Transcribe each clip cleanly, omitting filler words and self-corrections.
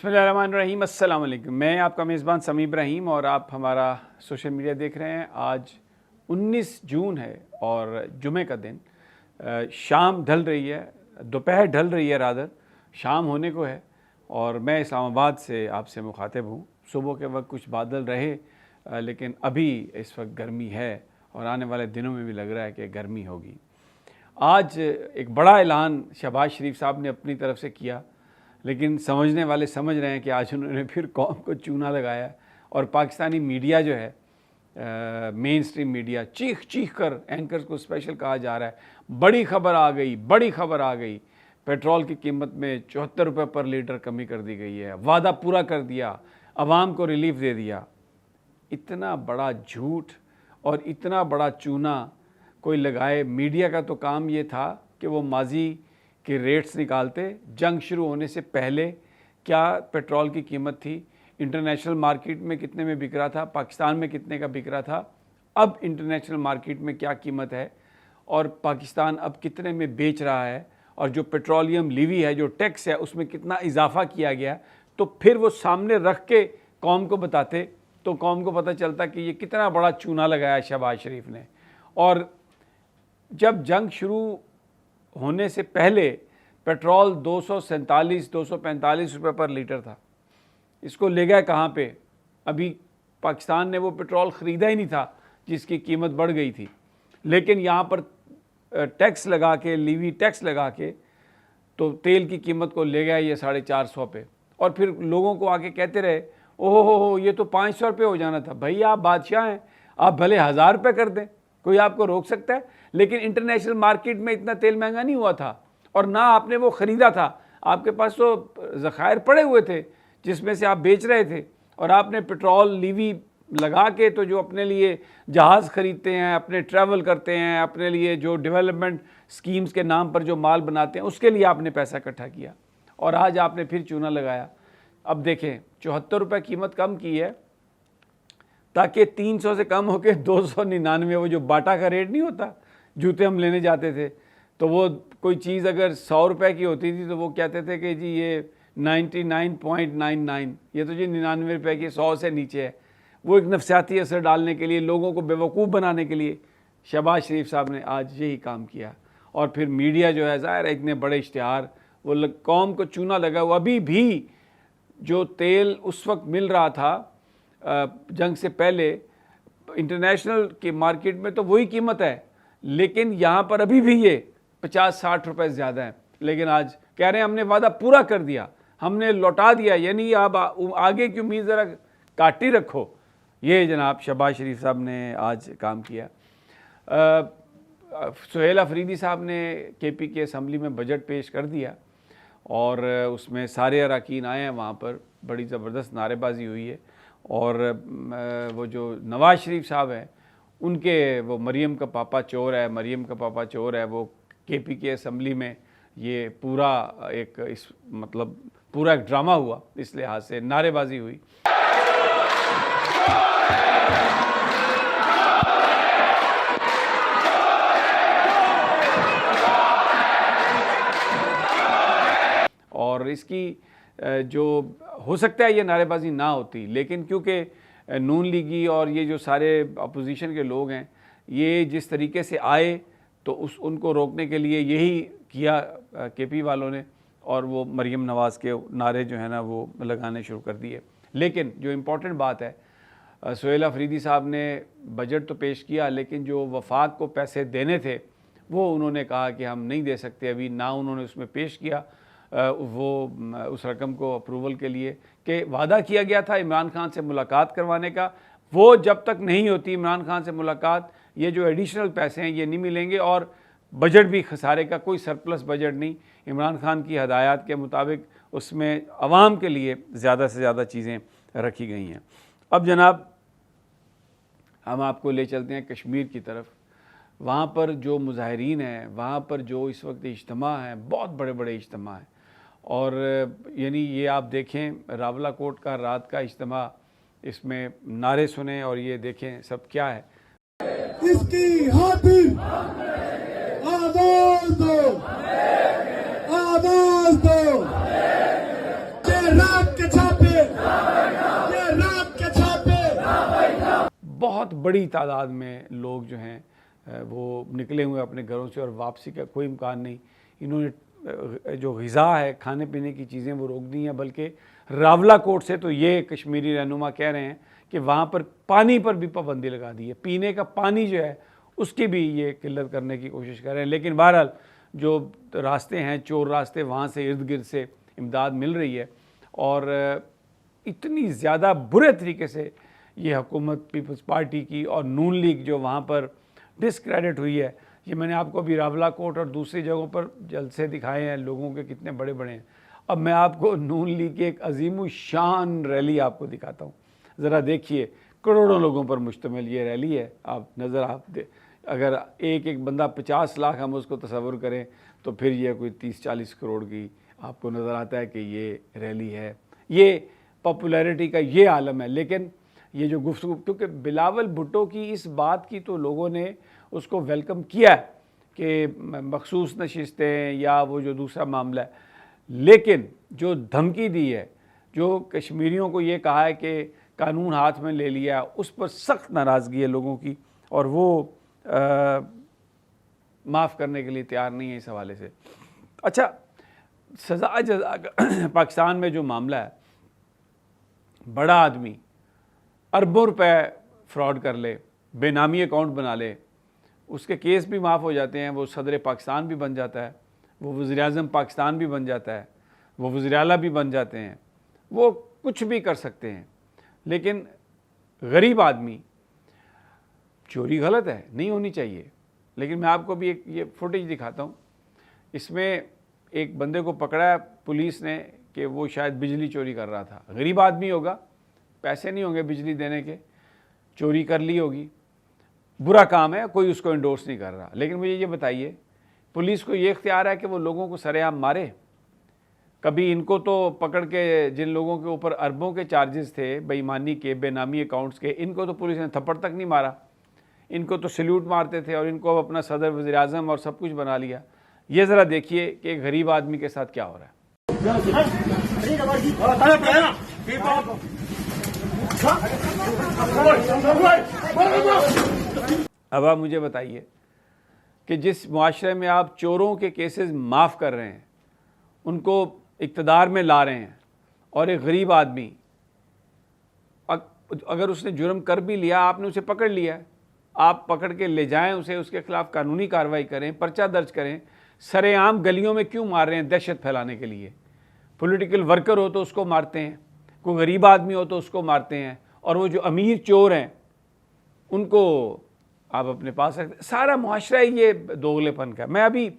बिस्मिल्लाहिर्रहमानिर्रहीम, अस्सलाम वालेकुम। मैं आपका मेज़बान समी इब्राहिम और आप हमारा सोशल मीडिया देख रहे हैं। आज 19 जून है और जुमे का दिन, शाम ढल रही है, दोपहर ढल रही है, रादर शाम होने को है और मैं इस्लामाबाद से आपसे मुखातिब हूँ। सुबह के वक्त कुछ बादल रहे लेकिन अभी इस वक्त गर्मी है और आने वाले दिनों में भी लग रहा है कि गर्मी होगी। आज एक बड़ा ऐलान शहबाज शरीफ साहब ने अपनी तरफ से किया, लेकिन समझने वाले समझ रहे हैं कि आज उन्होंने फिर कौम को चूना लगाया और पाकिस्तानी मीडिया जो है मेन स्ट्रीम मीडिया चीख चीख कर एंकर्स को स्पेशल कहा जा रहा है, बड़ी खबर आ गई, बड़ी खबर आ गई, पेट्रोल की कीमत में 74 रुपये पर लीटर कमी कर दी गई है, वादा पूरा कर दिया, आवाम को रिलीफ दे दिया। इतना बड़ा झूठ और इतना बड़ा चूना कोई लगाए। मीडिया का तो काम ये था कि वो माजी के रेट्स निकालते। जंग शुरू होने से पहले क्या पेट्रोल की कीमत थी, इंटरनेशनल मार्केट में कितने में बिक रहा था, पाकिस्तान में कितने का बिक रहा था, अब इंटरनेशनल मार्केट में क्या कीमत है और पाकिस्तान अब कितने में बेच रहा है, और जो पेट्रोलियम लीवी है, जो टैक्स है, उसमें कितना इजाफा किया गया, तो फिर वो सामने रख के कौम को बताते तो कौम को पता चलता कि ये कितना बड़ा चूना लगाया शहबाज शरीफ ने। और जब जंग शुरू होने से पहले पेट्रोल 247-245 रुपये पर लीटर था, इसको ले गए कहाँ पे? अभी पाकिस्तान ने वो पेट्रोल ख़रीदा ही नहीं था जिसकी कीमत बढ़ गई थी, लेकिन यहाँ पर टैक्स लगा के, लीवी टैक्स लगा के, तो तेल की कीमत को ले गया ये 450 पे। और फिर लोगों को आके कहते रहे, ओहो हो ये तो 500 रुपये हो जाना था। भैया आप बादशाह हैं, आप भले 1000 रुपये कर दें, कोई आपको रोक सकता है? लेकिन इंटरनेशनल मार्केट में इतना तेल महंगा नहीं हुआ था और ना आपने वो ख़रीदा था। आपके पास तो ज़खायर पड़े हुए थे जिसमें से आप बेच रहे थे, और आपने पेट्रोल लीवी लगा के तो जो अपने लिए जहाज़ ख़रीदते हैं, अपने ट्रैवल करते हैं, अपने लिए जो डेवलपमेंट स्कीम्स के नाम पर जो माल बनाते हैं, उसके लिए आपने पैसा इकट्ठा किया और आज आपने फिर चूना लगाया। अब देखें 74 रुपये कीमत कम की है ताकि 300 से कम होकर 299, वो जो बाटा का रेट नहीं होता, जूते हम लेने जाते थे तो वो कोई चीज़ अगर 100 रुपये की होती थी तो वो कहते थे कि जी ये 99.99, ये तो जी 99 रुपये की, 100 से नीचे है। वो एक नफसियाती असर डालने के लिए, लोगों को बेवकूफ़ बनाने के लिए शहबाज शरीफ साहब ने आज यही काम किया। और फिर मीडिया जो है, ज़ाहिर है इतने बड़े इश्तिहार, वो कौम को चूना लगा हुआ। अभी भी जो तेल उस वक्त मिल रहा था जंग से पहले इंटरनेशनल की मार्केट में तो वही कीमत है, लेकिन यहाँ पर अभी भी ये 50-60 रुपये ज़्यादा है। लेकिन आज कह रहे हैं हमने वादा पूरा कर दिया, हमने लौटा दिया, यानी आप आगे की उम्मीद ज़रा काटी रखो। ये जनाब शहबाज शरीफ साहब ने आज काम किया। सुहेल अफरीदी साहब ने KP की असम्बली में बजट पेश कर दिया और उसमें सारे अरकान आए हैं, वहाँ पर बड़ी ज़बरदस्त नारेबाजी हुई है। और वो जो नवाज़ शरीफ साहब हैं, उनके वो मरियम का पापा चोर है, मरियम का पापा चोर है, वो KP की असम्बली में ये पूरा एक मतलब पूरा एक ड्रामा हुआ, इस लिहाज से नारेबाजी हुई। और इसकी जो हो सकता है ये नारेबाजी ना होती, लेकिन क्योंकि नून लीगी और ये जो सारे अपोजिशन के लोग हैं, ये जिस तरीके से आए तो उनको रोकने के लिए यही किया KP वालों ने, और वो मरियम नवाज़ के नारे जो है ना वो लगाने शुरू कर दिए। लेकिन जो इम्पोर्टेंट बात है, सुहेल अफरीदी साहब ने बजट तो पेश किया, लेकिन जो वफाक को पैसे देने थे वो उन्होंने कहा कि हम नहीं दे सकते अभी, ना उन्होंने उसमें पेश किया वो उस रकम को अप्रूवल के लिए कि वादा किया गया था इमरान खान से मुलाकात करवाने का। वो जब तक नहीं होती इमरान खान से मुलाकात, ये जो एडिशनल पैसे हैं ये नहीं मिलेंगे और बजट भी खसारे का, कोई सरप्लस बजट नहीं। इमरान खान की हदायत के मुताबिक उसमें आवाम के लिए ज़्यादा से ज़्यादा चीज़ें रखी गई हैं। अब जनाब हम आपको ले चलते हैं कश्मीर की तरफ। वहाँ पर जो मुजाहिरीन हैं, वहाँ पर जो इस वक्त इज्तिमा हैं, बहुत बड़े बड़े इज्तिमा हैं, और यानी ये आप देखें रावला कोट का रात का इज्तिमा, इसमें नारे सुने और ये देखें सब क्या है। इसकी खातिर आवाज दो, आवाज दो, रात के बहुत बड़ी तादाद में लोग जो हैं वो निकले हुए अपने घरों से और वापसी का कोई इम्कान नहीं। इन्होंने जो ग़िज़ा है, खाने पीने की चीज़ें वो रोक दी हैं, बल्कि रावलाकोट से तो ये कश्मीरी रहनुमा कह रहे हैं कि वहाँ पर पानी पर भी पाबंदी लगा दी है, पीने का पानी जो है उसकी भी ये किल्लत करने की कोशिश कर रहे हैं। लेकिन बहरहाल जो रास्ते हैं, चोर रास्ते, वहाँ से इर्द गिर्द से इमदाद मिल रही है। और इतनी ज़्यादा बुरे तरीके से ये हुकूमत पीपल्स पार्टी की और नून लीग जो वहाँ पर डिसक्रेडिट हुई है, ये मैंने आपको अभी रावलाकोट और दूसरी जगहों पर जलसे दिखाए हैं लोगों के कितने बड़े बड़े हैं। अब मैं आपको नून लीग की एक अजीम शान रैली आपको दिखाता हूँ, ज़रा देखिए। करोड़ों लोगों पर मुश्तमिल ये रैली है। आप नज़र अगर एक एक बंदा 50 लाख हम उसको तसव्वुर करें तो फिर ये कोई 30-40 करोड़ की आपको नज़र आता है कि ये रैली है। ये पॉपुलैरिटी का ये आलम है। लेकिन ये जो गुफ्तगू, क्योंकि बिलावल भुट्टो की इस बात की तो लोगों ने उसको वेलकम किया कि मखसूस नशिस्तें या वो जो दूसरा मामला है, लेकिन जो धमकी दी है, जो कश्मीरियों को ये कहा है कि कानून हाथ में ले लिया, उस पर सख्त नाराज़गी है लोगों की और वो माफ़ करने के लिए तैयार नहीं है इस हवाले से। अच्छा, सज़ा जज़ा का पाकिस्तान में जो मामला है, बड़ा आदमी अरबों रुपए फ्रॉड कर ले, बेनामी अकाउंट बना ले, उसके केस भी माफ़ हो जाते हैं, वो सदर पाकिस्तान भी बन जाता है, वो वज़ीर-ए-आज़म पाकिस्तान भी बन जाता है, वो वज़ीर आला भी बन जाते हैं, वो कुछ भी कर सकते हैं। लेकिन गरीब आदमी, चोरी गलत है, नहीं होनी चाहिए, लेकिन मैं आपको भी एक ये फुटेज दिखाता हूँ। इसमें एक बंदे को पकड़ा है पुलिस ने कि वो शायद बिजली चोरी कर रहा था। गरीब आदमी होगा, पैसे नहीं होंगे बिजली देने के, चोरी कर ली होगी, बुरा काम है, कोई उसको इंडोर्स नहीं कर रहा। लेकिन मुझे ये बताइए, पुलिस को ये इख्तियार है कि वो लोगों को सरेआम मारे? कभी इनको तो पकड़ के, जिन लोगों के ऊपर अरबों के चार्जेस थे बेईमानी के, बेनामी अकाउंट्स के, इनको तो पुलिस ने थप्पड़ तक नहीं मारा, इनको तो सल्यूट मारते थे और इनको अब अपना सदर, वज़ीर आज़म और सब कुछ बना लिया। ये ज़रा देखिए कि एक गरीब आदमी के साथ क्या हो रहा है। अब आप मुझे बताइए कि जिस मुआशरे में आप चोरों के केसेस माफ़ कर रहे हैं, उनको इक़्तिदार में ला रहे हैं, और एक गरीब आदमी अगर उसने जुर्म कर भी लिया, आपने उसे पकड़ लिया, आप पकड़ के ले जाएं उसे, उसके ख़िलाफ़ कानूनी कार्रवाई करें, पर्चा दर्ज करें, सरेआम गलियों में क्यों मार रहे हैं? दहशत फैलाने के लिए। पॉलिटिकल वर्कर हो तो उसको मारते हैं, कोई गरीब आदमी हो तो उसको मारते हैं, और वो जो अमीर चोर हैं उनको आप अपने पास रखते। सारा मुआशरा ही ये दोगलेपन का। मैं अभी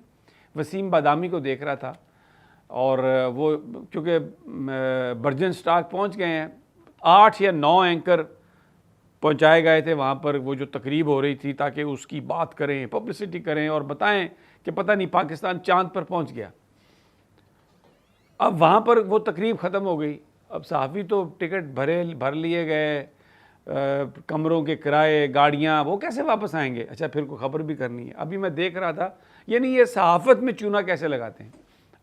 वसीम बादामी को देख रहा था और वो क्योंकि बर्जन स्टॉक पहुंच गए हैं, 8 या 9 एंकर पहुंचाए गए थे वहाँ पर, वो जो तकरीब हो रही थी, ताकि उसकी बात करें, पब्लिसिटी करें और बताएं कि पता नहीं पाकिस्तान चांद पर पहुंच गया। अब वहाँ पर वो तकरीब ख़त्म हो गई। अब सहाफ़ी तो टिकट भर लिए गए, कमरों के किराए, गाड़ियाँ, वो कैसे वापस आएंगे? अच्छा, फिर को ख़बर भी करनी है। अभी मैं देख रहा था, यानी ये सहाफ़त में चूना कैसे लगाते हैं।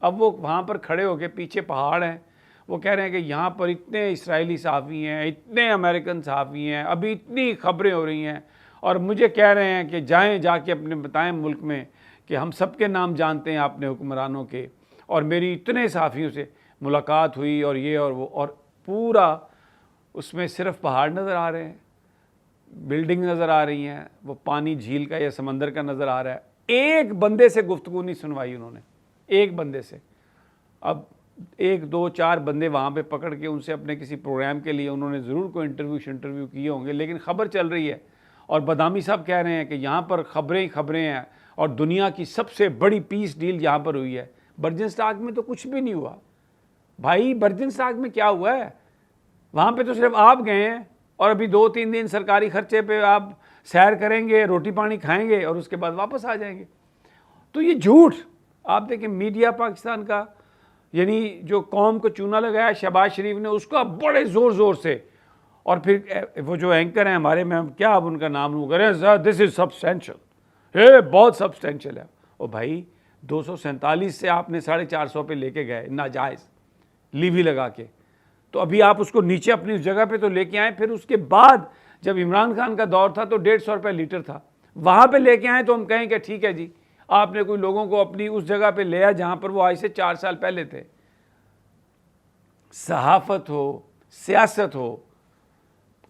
अब वो वहाँ पर खड़े होकर, पीछे पहाड़ हैं, वो कह रहे हैं कि यहाँ पर इतने इस्राएली सहाफ़ी हैं, इतने अमेरिकन सहाफ़ी हैं, अभी इतनी ख़बरें हो रही हैं, और मुझे कह रहे हैं कि जाएँ, जाके अपने बताएं मुल्क में कि हम सब के नाम जानते हैं अपने हुक्मरानों के, और मेरी इतने सहाफ़ियों से मुलाकात हुई और ये और वो, और पूरा उसमें सिर्फ पहाड़ नज़र आ रहे हैं, बिल्डिंग नज़र आ रही हैं, वो पानी झील का या समंदर का नज़र आ रहा है। एक बंदे से गुफ्तगू नहीं सुनवाई उन्होंने, एक बंदे से। अब 1, 2, 4 बंदे वहाँ पे पकड़ के उनसे अपने किसी प्रोग्राम के लिए उन्होंने ज़रूर कोई इंटरव्यू किए होंगे, लेकिन ख़बर चल रही है और बादामी साहब कह रहे हैं कि यहाँ पर ख़बरें ही ख़बरें हैं और दुनिया की सबसे बड़ी पीस डील यहाँ पर हुई है। बर्जन स्टॉक में तो कुछ भी नहीं हुआ भाई। बर्जन स्टॉक में क्या हुआ है? वहाँ पे तो सिर्फ आप गए हैं और अभी 2-3 दिन सरकारी खर्चे पे आप सैर करेंगे, रोटी पानी खाएंगे और उसके बाद वापस आ जाएंगे। तो ये झूठ। आप देखें मीडिया पाकिस्तान का, यानी जो कौम को चूना लगाया शहबाज शरीफ ने, उसका बड़े ज़ोर ज़ोर से, और फिर वो जो एंकर हैं हमारे में, हम क्या अब उनका नाम लूँ करें, दिस इज़ सब्सटेंशियल, ये बहुत सब्सटेंशियल है। ओ भाई, 247 से आपने 450 पे लेके गए नाजायज़ लीवी लगा के, तो अभी आप उसको नीचे अपनी उस जगह पे तो लेके आए, फिर उसके बाद जब इमरान खान का दौर था तो 150 रुपये लीटर था, वहाँ पे लेके आए तो हम कहें कि ठीक है जी, आपने कोई लोगों को अपनी उस जगह पे ले आया जहाँ पर वो आज से 4 साल पहले थे। सहाफ़त हो, सियासत हो,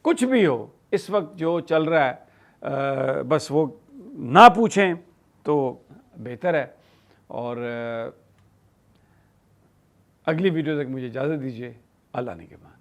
कुछ भी हो, इस वक्त जो चल रहा है बस वो ना पूछें तो बेहतर है। और अगली वीडियो तक मुझे इजाज़त दीजिए। अल्लाह ने के बाद।